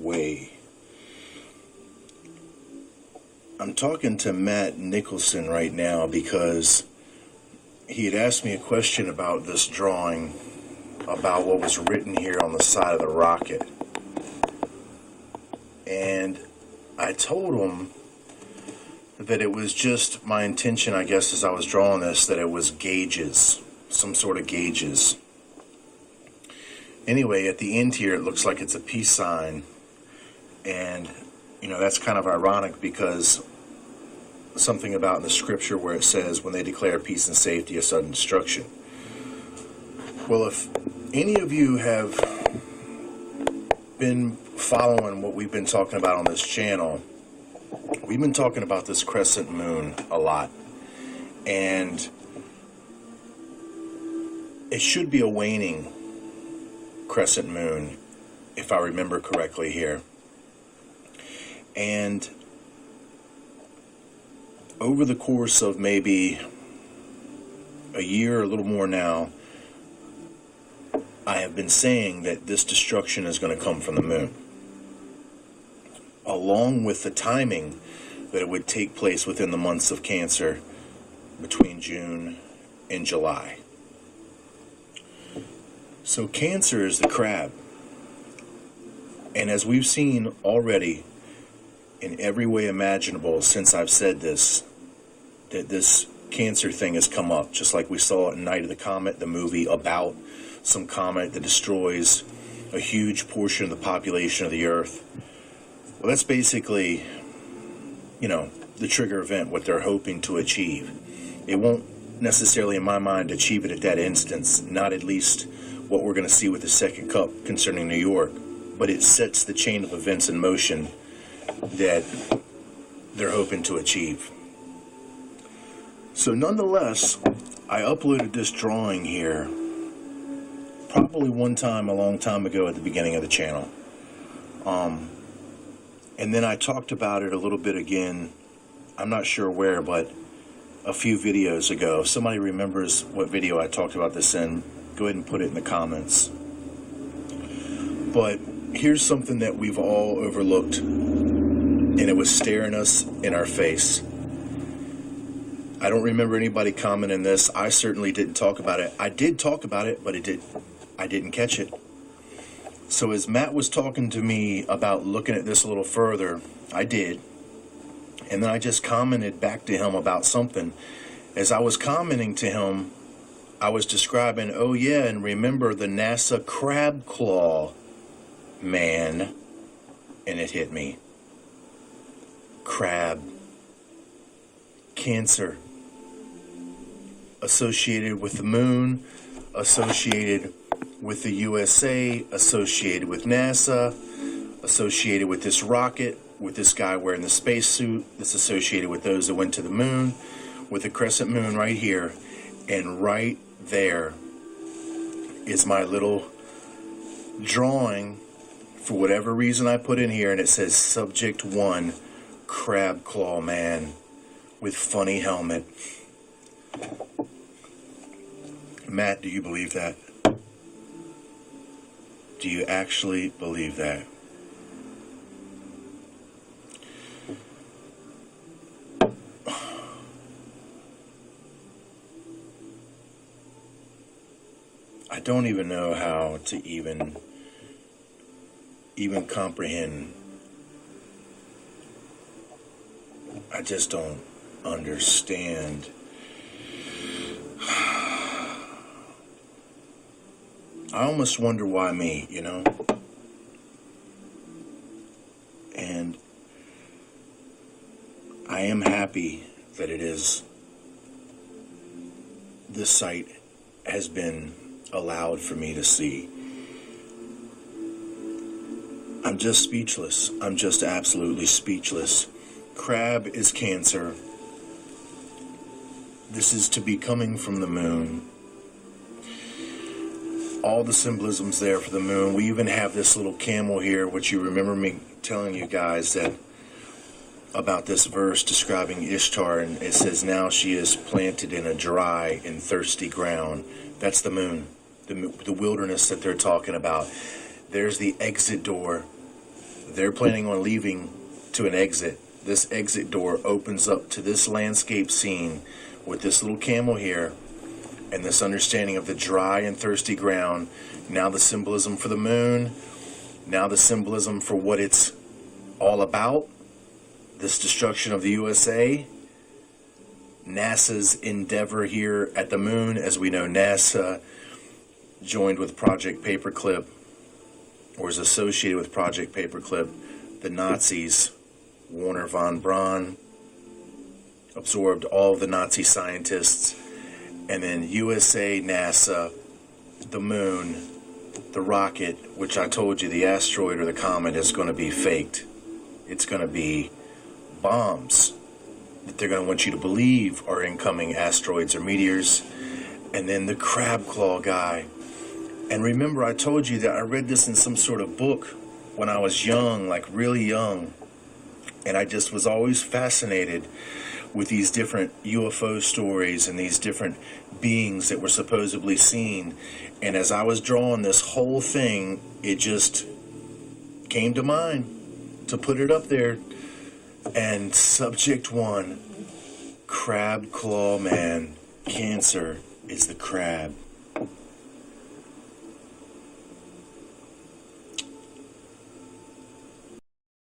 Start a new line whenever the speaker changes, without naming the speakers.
way. I'm talking to Matt Nicholson right now because he had asked me a question about this drawing, about what was written here on the side of the rocket. And I told him that it was just my intention, I guess, as I was drawing this, that it was gauges, some sort of gauges. Anyway, at the end here, it looks like it's a peace sign. And, you know, that's kind of ironic because something about in the scripture where it says, when they declare peace and safety, a sudden destruction. Well, if any of you have been following what we've been talking about on this channel, we've been talking about this crescent moon a lot. And it should be a waning crescent moon, if I remember correctly here. And over the course of maybe a year or a little more now, I have been saying that this destruction is going to come from the moon, along with the timing that it would take place within the months of Cancer between June and July. So Cancer is the crab. And as we've seen already in every way imaginable since I've said this, that this Cancer thing has come up, just like we saw in Night of the Comet, the movie about some comet that destroys a huge portion of the population of the Earth. Well, that's basically, you know, the trigger event, what they're hoping to achieve. It won't necessarily, in my mind, achieve it at that instance, not at least what we're going to see with the second cup concerning New York, but it sets the chain of events in motion that they're hoping to achieve. So nonetheless, I uploaded this drawing here probably one time a long time ago at the beginning of the channel. And then I talked about it a little bit again, I'm not sure where, but a few videos ago. If somebody remembers what video I talked about this in, go ahead and put it in the comments. But here's something that we've all overlooked, and it was staring us in our face. I don't remember anybody commenting this. I certainly didn't talk about it. I did talk about it, but I didn't catch it. So as Matt was talking to me about looking at this a little further, I did. And then I just commented back to him about something. As I was commenting to him, I was describing, oh yeah, and remember the NASA crab claw man. And it hit me. Crab. Cancer. Associated with the moon, associated with the USA, associated with NASA, associated with this rocket, with this guy wearing the spacesuit, that's associated with those that went to the moon, with the crescent moon right here. And right there is my little drawing, for whatever reason I put in here, and it says Subject 1, Crab Claw Man with funny helmet. Matt, do you believe that? Do you actually believe that? I don't even know how to even comprehend. I just don't understand. I almost wonder why me, you know? And I am happy that it is, this sight has been allowed for me to see. I'm just speechless. I'm just absolutely speechless. Crab is Cancer. This is to be coming from the moon. All the symbolisms there for the moon. We even have this little camel here, which you remember me telling you guys that about this verse describing Ishtar, and it says, now she is planted in a dry and thirsty ground. That's the moon, the wilderness that they're talking about. There's the exit door They're planning on leaving to an exit. This exit door opens up to this landscape scene with this little camel here and this understanding of the dry and thirsty ground. Now the symbolism for the moon. Now the symbolism for what it's all about. This destruction of the USA. NASA's endeavor here at the moon. As we know, NASA joined with Project Paperclip, or is associated with Project Paperclip. The Nazis, Werner von Braun, absorbed all of the Nazi scientists. And then USA, NASA, the moon, the rocket, which I told you the asteroid or the comet is going to be faked. It's going to be bombs that they're going to want you to believe are incoming asteroids or meteors. And then the crab claw guy. And remember, I told you that I read this in some sort of book when I was young, like really young. And I just was always fascinated with these different UFO stories and these different beings that were supposedly seen. And as I was drawing this whole thing, it just came to mind to put it up there. And subject 1, crab claw man, Cancer is the crab.